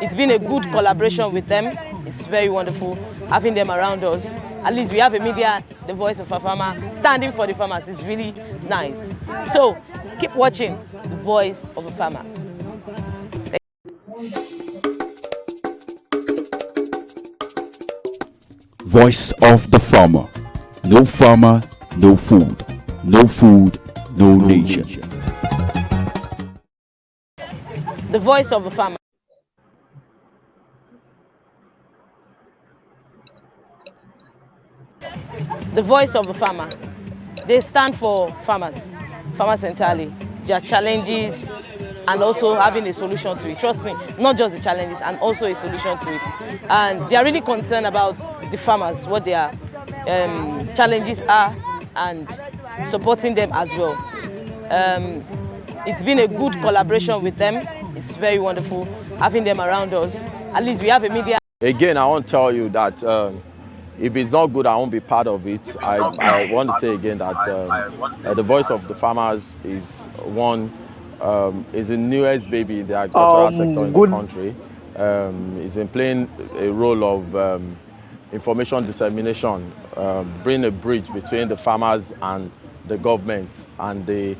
It's been a good collaboration with them. It's very wonderful having them around us. At least we have a media, the voice of a farmer, standing for the farmers. It's really nice. So keep watching the voice of a farmer. Voice of the farmer. No farmer, no food. No food, no nation. The voice of a farmer. The voice of a farmer. They stand for farmers entirely, their challenges, and also having a solution to it. Trust me, not just the challenges, and also a solution to it. And they are really concerned about the farmers, what their challenges are, and supporting them as well. It's been a good collaboration with them. It's very wonderful having them around us. At least we have a media. Again, I want to tell you that if it's not good, I won't be part of it. I want to say again that the voice of the farmers is the newest baby in the agricultural sector in the country. It's been playing a role of information dissemination, bringing a bridge between the farmers and the government and the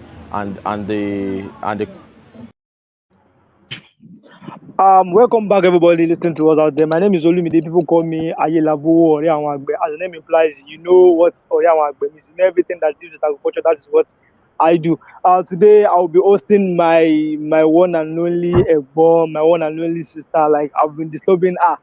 Welcome back, everybody listening to us out there. My name is Olumide. People call me haveore. As the name implies, you know what haveore means. You know everything that deals with agriculture. That is what I do. Today, I will be hosting my one and only Egbo, my one and only sister. Like, I've been disturbing her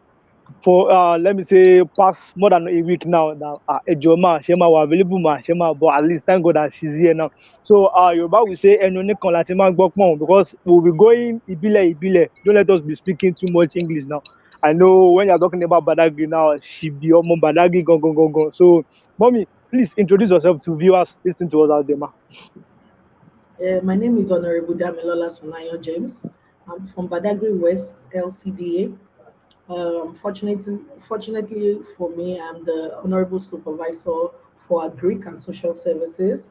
for let me say past more than a week now. That Ejoma, Shema were available, Shema, but at least thank God that she's here now. So Yoruba will say Enone kan lati ma gbọ́ pọ́n, because we'll be going ibile. Don't let us be speaking too much English now. I know when you're talking about Badagry now, she be omo Badagry go. So, mommy, please introduce yourself to viewers listening to us out there, ma. My name is Honorable DAMILOLA Sonayon James. I'm from Badagry West LCDA. Fortunately for me, I'm the Honorable Supervisor for Agric and Social Services.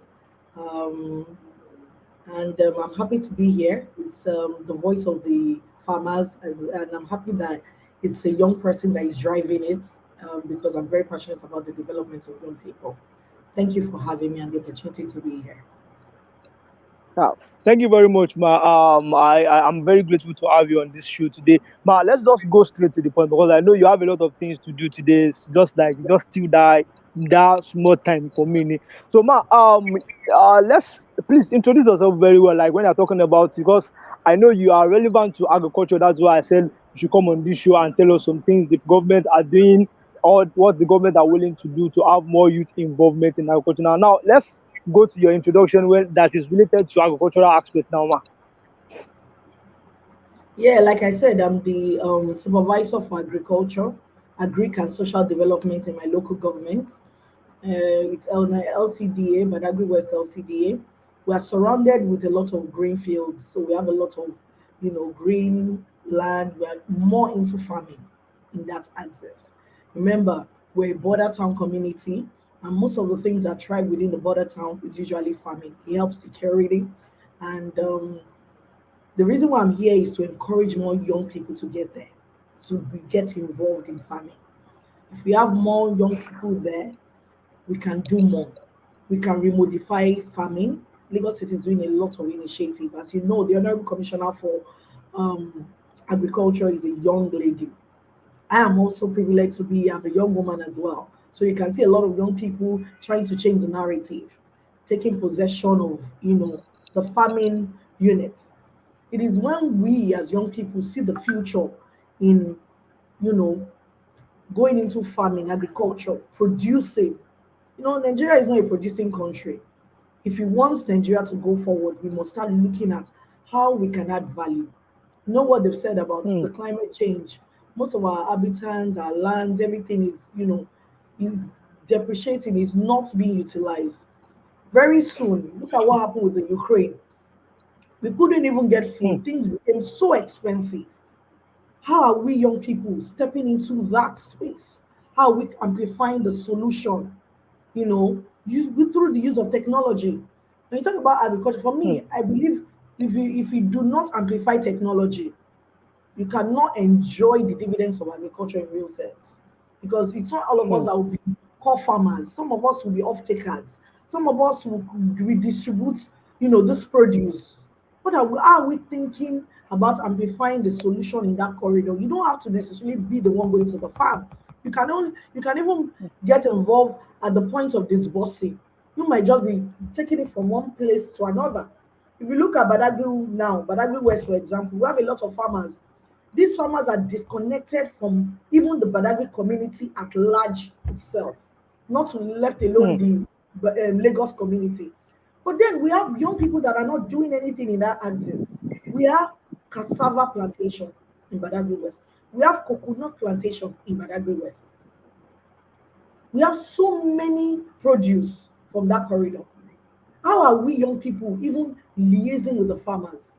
And I'm happy to be here. It's the voice of the farmers, and I'm happy that it's a young person that is driving it, because I'm very passionate about the development of young people. Thank you for having me and the opportunity to be here. Thank you very much, ma. I'm very grateful to have you on this show today, ma. Let's just go straight to the point, because I know you have a lot of things to do today. It's just still that small time for me. So, ma, let's please introduce yourself very well. Like when you're talking about, because I know you are relevant to agriculture. That's why I said you should come on this show and tell us some things the government are doing, or what the government are willing to do to have more youth involvement in agriculture. Now let's go to your introduction that is related to agricultural aspect now, ma. Yeah, like I said, I'm the supervisor for agriculture, agric and social development in my local government. It's LCDA, Badagry West LCDA. We are surrounded with a lot of green fields, so we have a lot of, green land. We are more into farming in that access. Remember, we're a border town community, and most of the things that thrive within the border town is usually farming. It helps security, and the reason why I'm here is to encourage more young people to get there, to get involved in farming. If we have more young people there, we can do more. We can remodify farming. Lagos State is doing a lot of initiative. As you know, the Honorable Commissioner for Agriculture is a young lady. I am also privileged to be a young woman as well. So you can see a lot of young people trying to change the narrative, taking possession of, the farming units. It is when we as young people see the future in, going into farming, agriculture, producing. Nigeria is not a producing country. If we want Nigeria to go forward, we must start looking at how we can add value. You know what they've said about the climate change? Most of our habitants, our lands, everything is depreciating, is not being utilized. Very soon, look at what happened with the Ukraine. We couldn't even get food. Things became so expensive. How are we young people stepping into that space? How are we amplifying the solution? Through the use of technology. When you talk about agriculture, for me, I believe if we do not amplify technology, you cannot enjoy the dividends of agriculture in real sense, because it's not all of us that will be core farmers. Some of us will be off takers. Some of us will redistribute, this produce. How are we thinking about amplifying the solution in that corridor? You don't have to necessarily be the one going to the farm. You can even get involved at the point of disbursing. You might just be taking it from one place to another. If you look at Badagry now, Badagry West, for example, we have a lot of farmers. These farmers are disconnected from even the Badagry community at large itself, not to left alone the Lagos community. But then we have young people that are not doing anything in that axis. We have cassava plantation in Badagry West. We have coconut plantation in Badagry West. We have so many produce from that corridor. How are we young people even liaising with the farmers?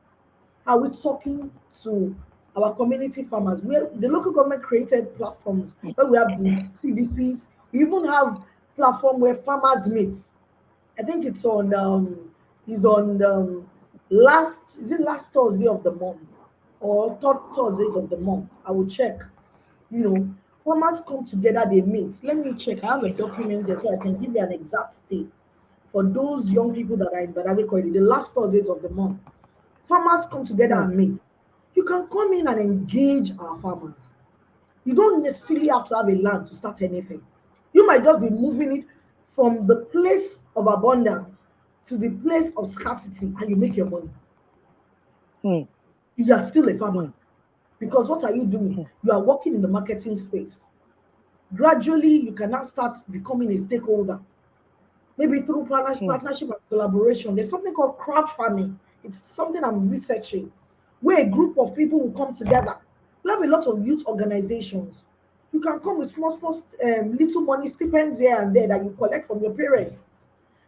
Are we talking to our community farmers? The local government created platforms where we have the CDCs. We even have platform where farmers meet. I think it's on last Thursday of the month or third Thursdays of the month. I will check. Farmers come together, they meet. Let me check. I have a document here so I can give you an exact date for those young people that are in Badagry corridor. The last Thursdays of the month, farmers come together and meet. You can come in and engage our farmers. You don't necessarily have to have a land to start anything. You might just be moving it from the place of abundance to the place of scarcity, and you make your money. You are still a farmer. Because what are you doing? You are working in the marketing space. Gradually, you can now start becoming a stakeholder. Maybe through partnership and collaboration. There's something called crowd farming. It's something I'm researching, where a group of people will come together. We have a lot of youth organizations. You can come with small, little money stipends here and there that you collect from your parents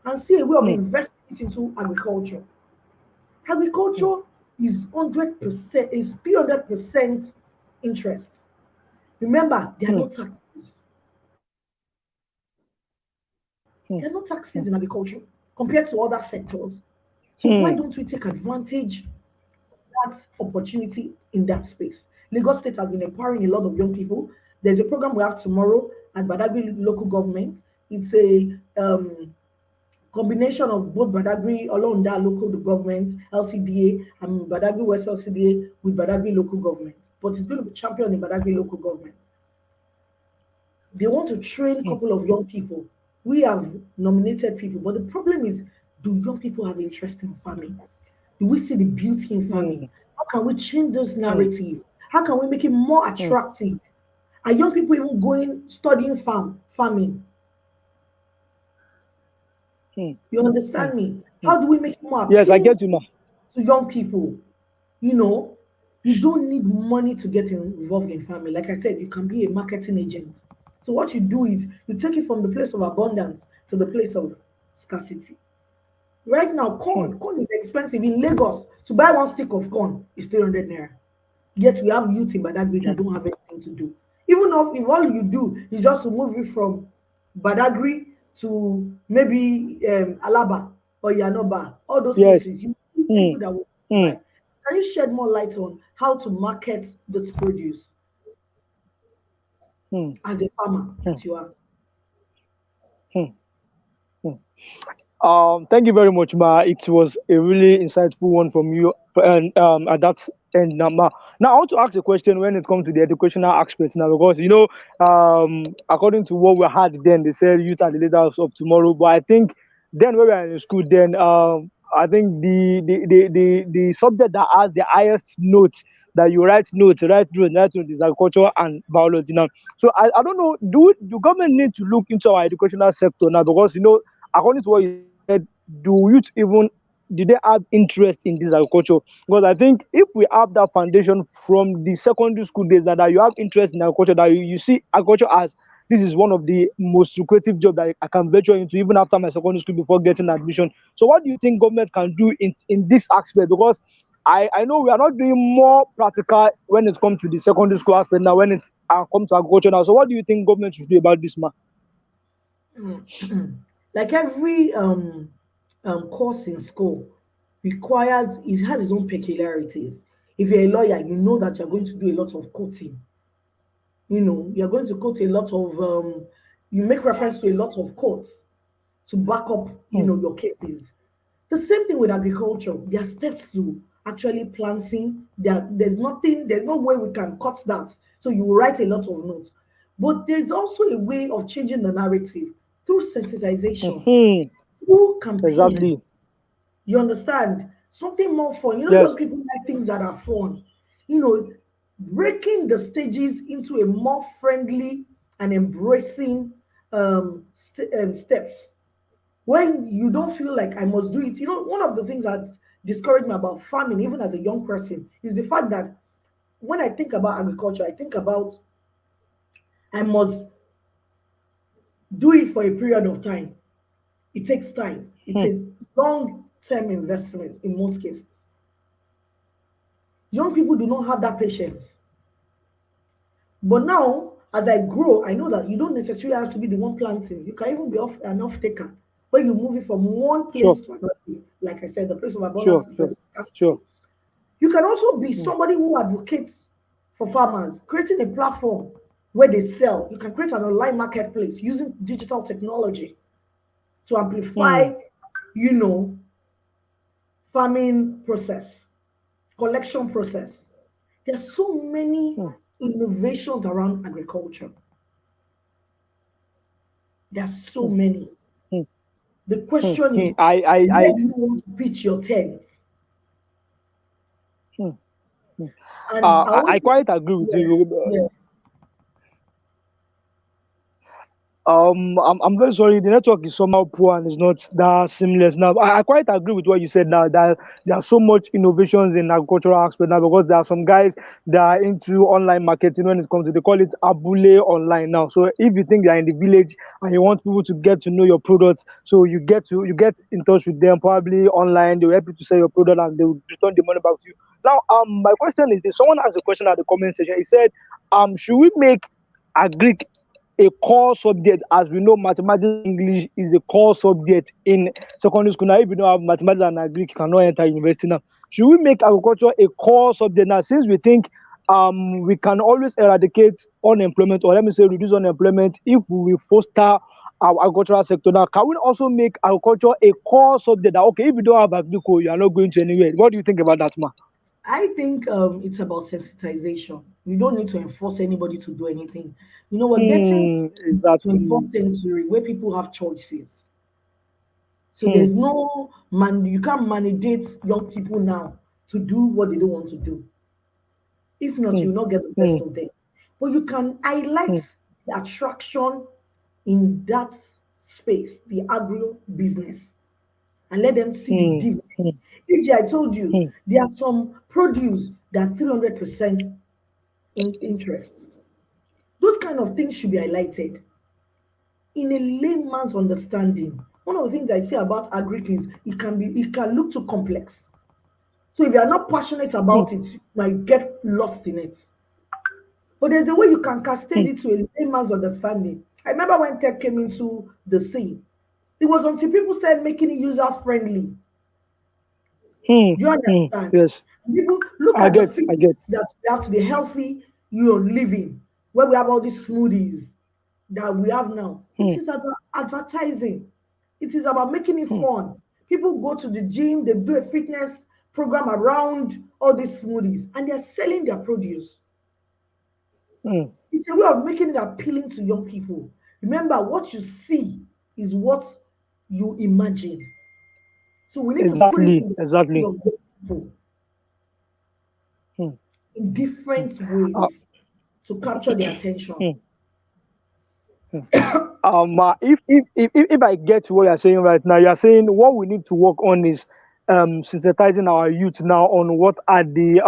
and see a way of investing it into agriculture. Agriculture is 100%, is 300% interest. Remember, there are no taxes. There are no taxes in agriculture compared to other sectors. So why don't we take advantage of that opportunity in that space? Lagos State has been empowering a lot of young people. There's a program we have tomorrow at Badagry local government. It's a combination of both Badagry Olonda local government, LCDA, and Badagry West LCDA with Badagry local government. But it's going to be championed in Badagry local government. They want to train a couple of young people. We have nominated people, but the problem is, do young people have interest in farming? Do we see the beauty in farming? How can we change this narrative? How can we make it more attractive? Are young people even studying farming? You understand me? How do we make it more appealing? Yes, I get you, ma. To young people? You don't need money to get involved in farming. Like I said, you can be a marketing agent. So what you do is you take it from the place of abundance to the place of scarcity. Right now, corn is expensive in Lagos. To buy one stick of corn is 300 naira. Yet we have youth in Badagry that don't have anything to do. Even if all you do is just to move it from Badagry to maybe Alaba or Yanoba, all those places, you need people that will buy. Can you shed more light on how to market this produce as a farmer that you are? Thank you very much, Ma. It was a really insightful one from you, and at that end, Ma. Now, I want to ask a question when it comes to the educational aspect now, because according to what we had then, they said youth are the leaders of tomorrow. But I think then when we were in school, then I think the subject that has the highest notes that you write notes is agriculture and biology now. So I don't know, do government need to look into our educational sector now, because according to what you said, do youth even did they have interest in this agriculture? Because I think if we have that foundation from the secondary school days, that you have interest in agriculture, that you see agriculture as this is one of the most lucrative jobs that I can venture into even after my secondary school before getting admission. So what do you think government can do in this aspect? Because I know we are not doing more practical when it comes to the secondary school aspect now, when it comes to agriculture now. So what do you think government should do about this, man? Like every course in school it has its own peculiarities. If you're a lawyer, you know that you're going to do a lot of quoting. You're going to quote a lot of, you make reference to a lot of quotes to back up, your cases. The same thing with agriculture. There are steps to actually planting. There's no way we can cut that. So you will write a lot of notes. But there's also a way of changing the narrative through sensitization, through campaign. Exactly. You understand? Something more fun. Yes. Young people like things that are fun. Breaking the stages into a more friendly and embracing steps. When you don't feel like I must do it. One of the things that discouraged me about farming, even as a young person, is the fact that when I think about agriculture, I think about I must do it for a period of time. It takes time. It's a long-term investment in most cases. Young people do not have that patience. But now, as I grow, I know that you don't necessarily have to be the one planting. You can even be an off-taker, where you move it from one place to another. Like I said, the place of abundance versus scarcity. You can also be somebody who advocates for farmers, creating a platform where they sell. You can create an online marketplace using digital technology to amplify, farming process, collection process. There's so many innovations around agriculture. There's so many. The question is, where do you want to pitch your tents? And I quite agree with you. Yeah. I'm very sorry. The network is somehow poor and it's not that seamless now. I quite agree with what you said now, that there are so much innovations in agricultural aspect now, because there are some guys that are into online marketing. When it comes to, they call it abule online now. So if you think they are in the village and you want people to get to know your products, so you get in touch with them probably online. They will help you to sell your product and they will return the money back to you. Now, my question is this: someone asked a question at the comment section. He said, should we make agric a core subject? As we know, mathematics English is a core subject in secondary school. Now, if you don't have mathematics and Greek, you cannot enter university now. Should we make agriculture a core subject now, since we think we can always eradicate unemployment, or let me say reduce unemployment, if we foster our agricultural sector? Now, can we also make agriculture a core subject that, okay, if you don't have agriculture, you are not going to anywhere? What do you think about that, ma? I think it's about sensitization. You don't need to enforce anybody to do anything. We're getting exactly. 21st century where people have choices. So there's no you can't mandate young people now to do what they don't want to do. If not, you'll not get the best of them. But you can highlight the attraction in that space, the agro business, and let them see the dividends. I told you, there are some produce that 300% in interest. Those kind of things should be highlighted in a layman's understanding. One of the things I say about agric is it can look too complex. So if you are not passionate about it, you might get lost in it. But there's a way you can cascade it to a layman's understanding. I remember when tech came into the scene, it was until people started making it user friendly. Do you understand? Yes. People look at the fitness that's the healthy living, where we have all these smoothies that we have now. It is about advertising. It is about making it fun. People go to the gym, they do a fitness program around all these smoothies, and they're selling their produce. It's a way of making it appealing to young people. Remember, what you see is what you imagine. So we need to put it in the hands of young people in different ways to capture their attention. If I get what you're saying right now, you're saying what we need to work on is sensitizing our youth now on what are the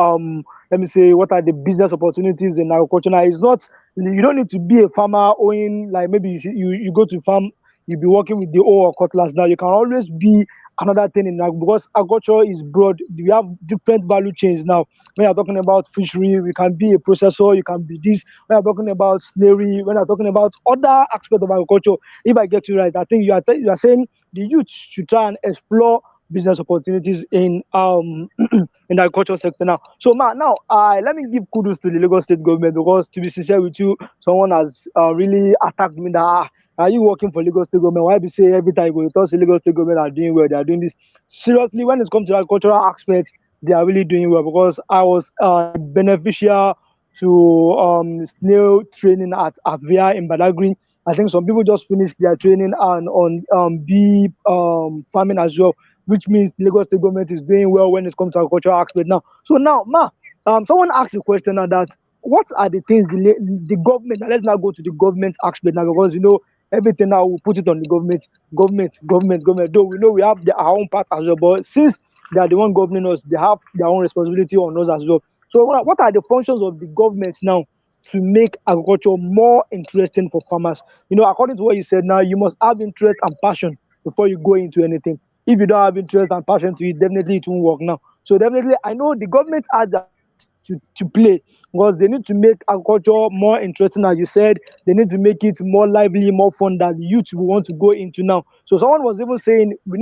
what are the business opportunities in agriculture. Now, it's not, you don't need to be a farmer owning, like maybe you go to farm, you'll be working with the hoe or cutlass. Now you can always be another thing in because agriculture is broad. We have different value chains now. When you're talking about fishery, we can be a processor, you can be this. When you're talking about snaring, when you're talking about other aspects of agriculture, if I get you right, I think you are saying the youth should try and explore business opportunities in in the agriculture sector now. So now let me give kudos to the Lagos State government, because to be sincere with you, someone has really attacked me that are you working for Lagos State government? Why do you say every time you go, you tell say Lagos State government are doing well, they are doing this? Seriously, when it comes to the agricultural aspect, they are really doing well, because I was beneficial to snail training at haveore in Badagry. I think some people just finished their training on bee farming as well, which means the Lagos State government is doing well when it comes to agricultural aspect now. So now, someone asked a question now that what are the things the government, now let's now go to the government aspect now, because everything now we put it on the government. Though we know we have our own part as well, but since they are the one governing us, they have their own responsibility on us as well. So what are the functions of the government now to make agriculture more interesting for farmers? According to what you said now, you must have interest and passion before you go into anything. If you don't have interest and passion to it, definitely it won't work now. So definitely, I know the government has that to play, because they need to make agriculture more interesting, as you said. They need to make it more lively, more fun that the youth will want to go into now. So someone was even saying we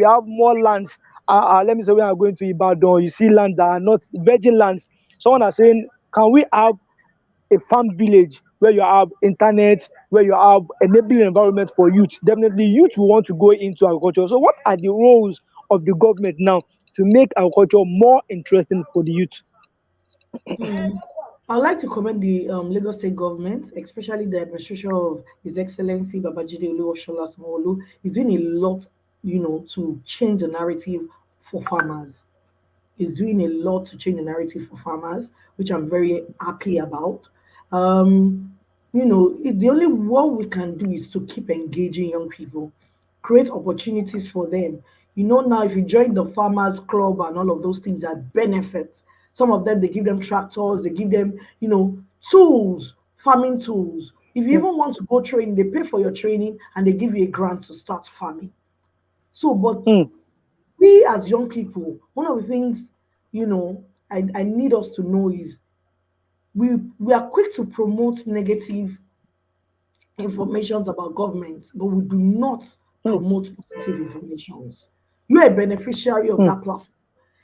have more lands. Let me say we are going to Ibadan, you see lands that are not virgin lands. Someone are saying, can we have a farm village where you have internet, where you have enabling environment for youth? Definitely, youth will want to go into agriculture. So, what are the roles of the government now to make agriculture more interesting for the youth? Hmm. I'd like to commend the Lagos State government, especially the administration of His Excellency Babajide Oluwaseun Sanwo-Olu. He's doing a lot, to change the narrative for farmers. Is doing a lot to change the narrative for farmers, which I'm very happy about. Um, the only what we can do is to keep engaging young people, create opportunities for them. Now if you join the farmers club and all of those things that benefit, some of them they give them tractors, they give them, tools, farming tools. If you even want to go train, they pay for your training and they give you a grant to start farming. So, but Mm, we as young people, one of the things, I need us to know is we are quick to promote negative informations about government, but we do not mm, promote positive informations. You're a beneficiary of mm, that platform.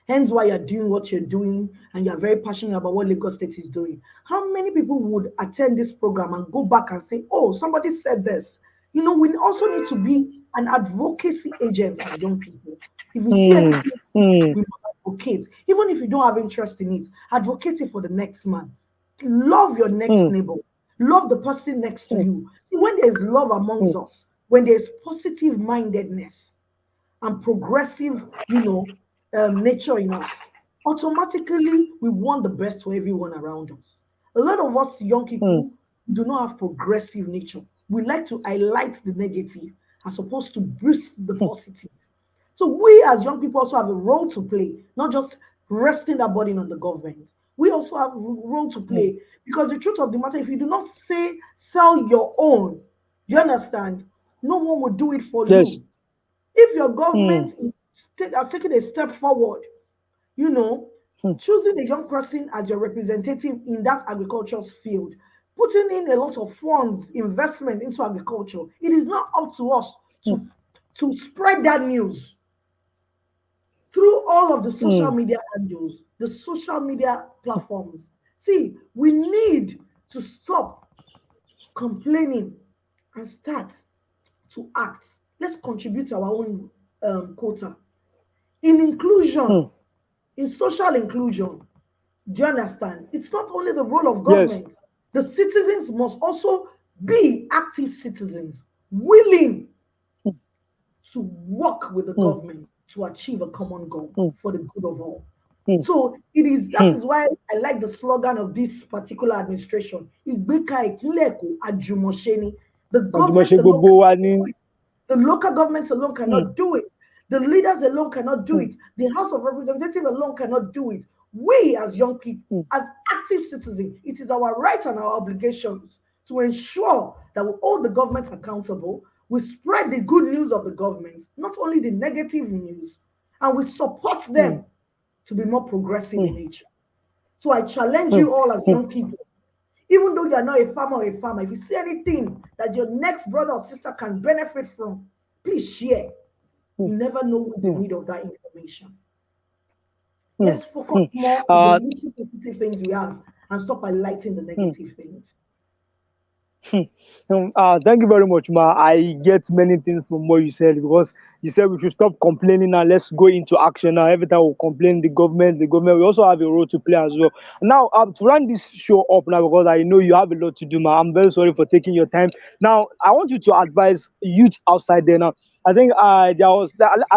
Hence why you're doing what you're doing and you're very passionate about what Lagos State is doing. How many people would attend this program and go back and say, oh, somebody said this? We also need to be an advocacy agent as young people. If we see mm, anything, mm, we must advocate. Even if you don't have interest in it, advocate it for the next man. Love your next mm, neighbor. Love the person next to mm, you. See, when there's love amongst mm, us, when there's positive mindedness, and progressive, nature in us, automatically we want the best for everyone around us. A lot of us young mm, people do not have progressive nature. We like to highlight the negative as opposed to boost the mm, positive. So we as young people also have a role to play, not just resting that burden on the government. We also have a role to mm. play, because the truth of the matter, if you do not say sell your own, you understand, no one will do it for Yes. you. If your Mm, government has taken a step forward, you know, mm, choosing a young person as your representative in that agriculture field, putting in a lot of funds, investment into agriculture, it is not up to us mm, to spread that news through all of the social mm, media handles, the social media platforms. See, we need to stop complaining and start to act. Let's contribute our own quota. In inclusion, mm. in social inclusion, do you understand? It's not only the role of Yes. government, the citizens must also be active citizens, willing Mm, to work with the mm, government to achieve a common goal mm, for the good of all. mm, So that mm. is why I like the slogan of this particular administration. Ìgbéka ìpínlẹ̀ Èkó àjùmọ̀ṣe ni. The Àjùmọ̀ṣe government alone gbogbo wa cannot ni. do it. The local government alone Mm, cannot do it. The leaders alone cannot do mm, it. The House of Representatives alone cannot do it. We, as young people, mm, as active citizens, it is our right and our obligations to ensure that we hold the government accountable. We spread the good news of the government, not only the negative news, and we support mm, them to be more progressive in mm, nature. So I challenge mm, you all as mm. young people, even though you are not a farmer or a farmer, if you see anything that your next brother or sister can benefit from, please share. You never know who's in need of that information. Hmm. Let's focus more on the little positive things we have and stop highlighting the negative things. Thank you very much, Ma. I get many things from what you said, because you said we should stop complaining and let's go into action now. Every time we complain, the government, we also have a role to play as well. Now, to run this show up now, because I know you have a lot to do, Ma. I'm very sorry for taking your time. Now, I want you to advise youth outside there now. I think I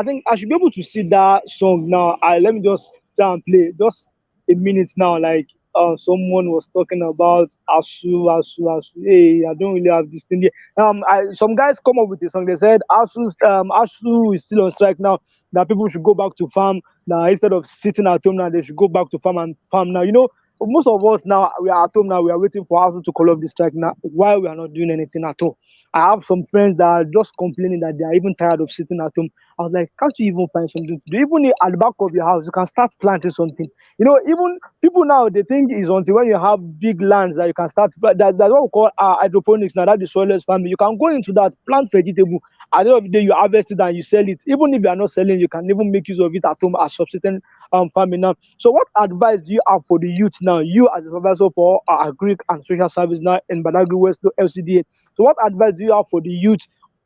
think I should be able to see that song now. Let me just try and play just a minute now, like someone was talking about asu. Hey, I don't really have this thing here. Some guys come up with a song. They said asu is still on strike now. That people should go back to farm now instead of sitting at home. Now they should go back to farm and farm now. Most of us now, we are at home now. We are waiting for asu to call off the strike now. Why we are not doing anything at all? I have some friends that are just complaining that they are even tired of sitting at home. I was like, can't you even find something to do? Even at the back of your house, you can start planting something. Even people now, they think it's until when you have big lands that you can start. But that's what we call hydroponics now. That's the soilless farming. You can go into that, plant vegetable. At the end of the day, you harvest it and you sell it. Even if you are not selling, you can even make use of it at home as subsistence farming now. So, what advice do you have for the youth now? You as a professor for agri and social service now in Badagry West LCDA. So, what advice do you have for the youth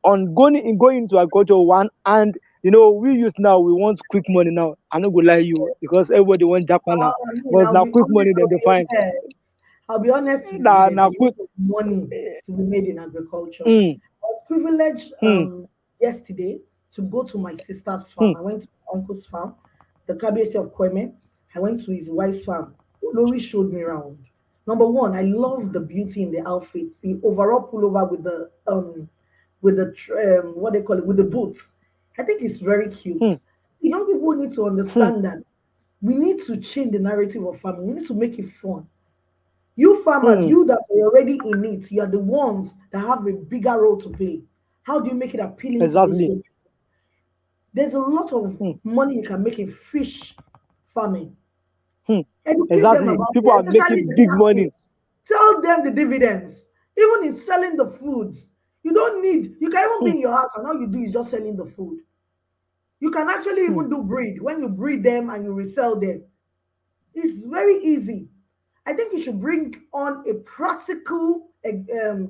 on going into agriculture one? And we youth now, we want quick money now. I'm not gonna lie you, because everybody wants Japan now. But now quick money they define. I'll be honest with you, there's a lot of money to be made in agriculture. I was privileged yesterday to go to my sister's farm. I went to my uncle's farm, the KBC of Kweme. I went to his wife's farm. Lori showed me around. Number one, I love the beauty in the outfits, the overall pullover with the what they call it, with the boots. I think it's very cute. The young people need to understand that we need to change the narrative of farming. We need to make it fun. You farmers, you that are already in it, you are the ones that have a bigger role to play. How do you make it appealing to this young people? There's a lot of money you can make in fish farming. Educate them about people it, are making big money. Tell them the dividends. Even in selling the foods, you can even be in your house and all you do is just selling the food. You can actually even do breed. When you breed them and you resell them, it's very easy. I think you should bring on a practical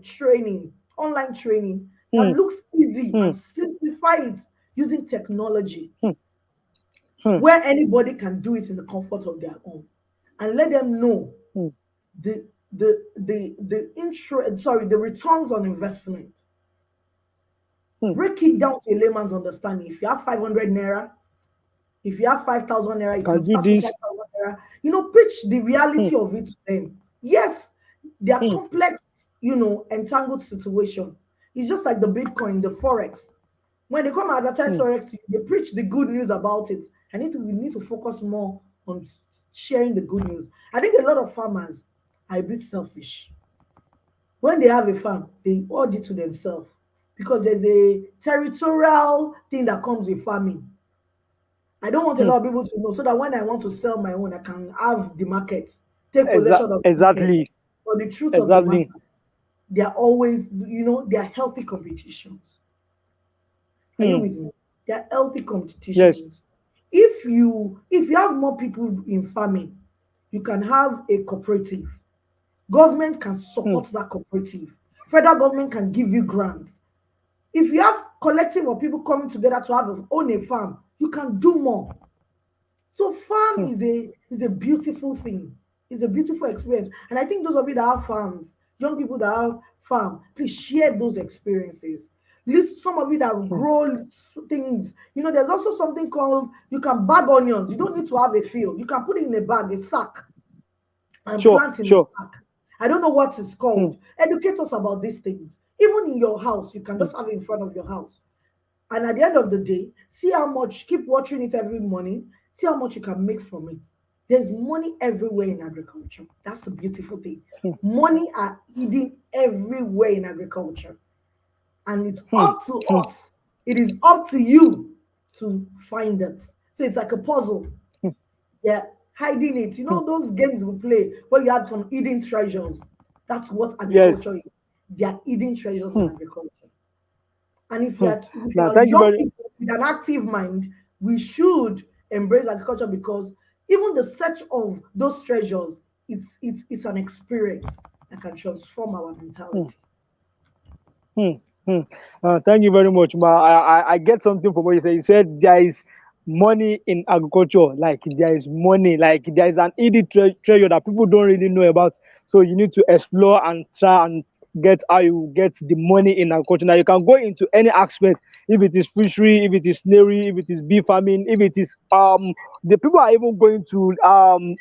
training, online training that looks easy and simplify it using technology, where anybody can do it in the comfort of their own, and let them know the returns on investment. Break it down to a layman's understanding. If you have 500 naira, if you have 5,000 naira, you can start with 5,000 naira. Pitch the reality of it to them. Yes, they are complex, entangled situation. It's just like the Bitcoin, the Forex. When they come and advertise Forex, they preach the good news about it. We need to focus more on sharing the good news. I think a lot of farmers are a bit selfish. When they have a farm, they hold it to themselves because there's a territorial thing that comes with farming. I don't want a lot of people to know, so that when I want to sell my own, I can have the market, take possession of the market. But the truth of the matter, they are always, they are healthy competitions. Are you with me? They are healthy competitions. Yes. If you have more people in farming, you can have a cooperative. Government can support that cooperative. Federal government can give you grants. If you have collective of people coming together to own a farm, you can do more. So farm is a beautiful thing. It's a beautiful experience. And I think those of you that have farms, young people that have farm, please share those experiences. Some of you that grow things, there's also something called, you can bag onions. You don't need to have a field. You can put it in a bag, a sack, and plant in a sack. I don't know what it's called. Educate us about these things. Even in your house, you can just have it in front of your house. And at the end of the day, see how much, keep watching it every morning, see how much you can make from it. There's money everywhere in agriculture. That's the beautiful thing. Money are hidden everywhere in agriculture. And it's up to us. It is up to you to find it. So it's like a puzzle. Yeah, hiding it. Those games we play where you have some hidden treasures. That's what agriculture is. They are hidden treasures in agriculture. And if you are young people, with an active mind, we should embrace agriculture, because even the search of those treasures, it's an experience that can transform our mentality. Thank you very much, Ma. I get something from what you said. You said there is money in agriculture, like there is money, like there is an hidden treasure that people don't really know about. So you need to explore and try and get how you get the money in agriculture. Now you can go into any aspect, if it is fishery, if it is snairy, if it is bee farming, if it is the people are even going to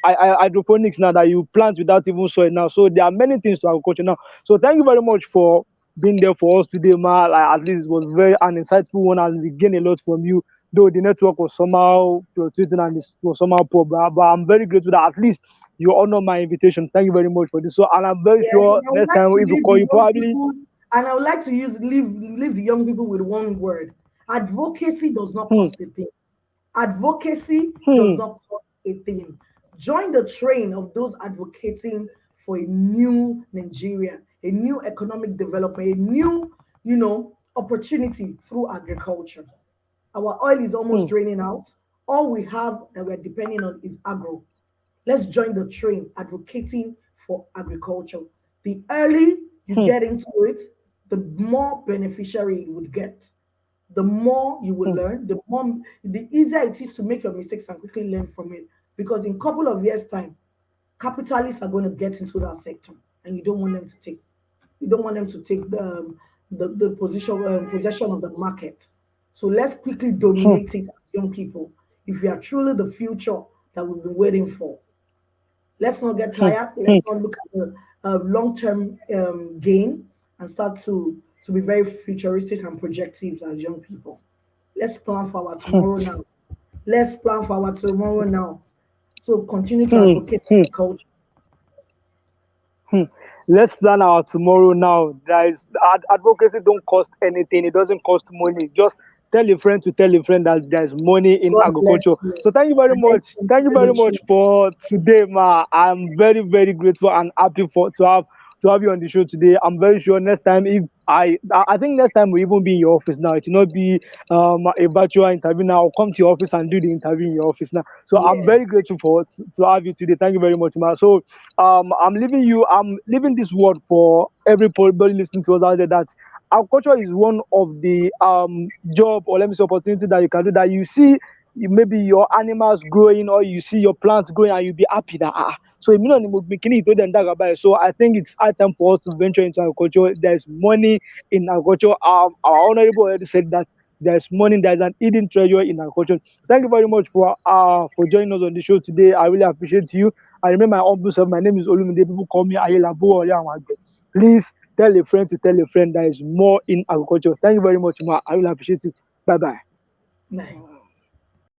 hydroponics now, that you plant without even soil now. So there are many things to agriculture now. So thank you very much for being there for us today, Ma. Like, at least it was very an insightful one, and we gained a lot from you. Though the network was somehow fluctuating and it was somehow poor, but I'm very grateful that at least you honor my invitation. Thank you very much for this. So, and I'm very Yes, sure and I would next like time to if we leave call the you, young probably. people, and I would like to leave the young people with one word: advocacy does not cost a thing. Advocacy does not cost a thing. Join the train of those advocating for a new Nigeria, a new economic development, a new, opportunity through agriculture. Our oil is almost draining out. All we have that we're depending on is agro. Let's join the train advocating for agriculture. The early you get into it, the more beneficiary you would get. The more you will learn, the easier it is to make your mistakes and quickly learn from it. Because in a couple of years' time, capitalists are going to get into that sector, and you don't want them to take. You don't want them to take the possession of the market. So let's quickly dominate it as young people. If we are truly the future that we've been waiting for, let's not get tired. Let's not look at the long-term gain and start to be very futuristic and projective as young people. Let's plan for our tomorrow now. Let's plan for our tomorrow now. So continue to advocate for the culture. Let's plan our tomorrow now. There is advocacy don't cost anything. It doesn't cost money. Just tell a friend to tell a friend that there's money in God bless agriculture. you. So thank you very And let's much. Thank you continue very the much change. for today, Ma. I'm very, very grateful and happy to have you on the show today. I'm very sure next time, if I think next time we even be in your office now. It will not be a virtual interview now. I'll come to your office and do the interview in your office now. So I'm Yes. very grateful to have you today. Thank you very much, Ma. So I'm leaving this word for everybody listening to us out there, that agriculture is one of the job, or let me say opportunity, that you can do, that you see maybe your animals growing, or you see your plants growing, and you'll be happy that so so I think it's high time for us to venture into agriculture. There's money in agriculture. Our honorable already said that there's money, there's an hidden treasure in agriculture. Thank you very much for joining us on the show today. I really appreciate you. I remember my humble self. My name is Olumide. People call me Ayelabu. Please tell a friend to tell a friend there is more in agriculture. Thank you very much, Ma. I really appreciate it. Bye bye. Bye.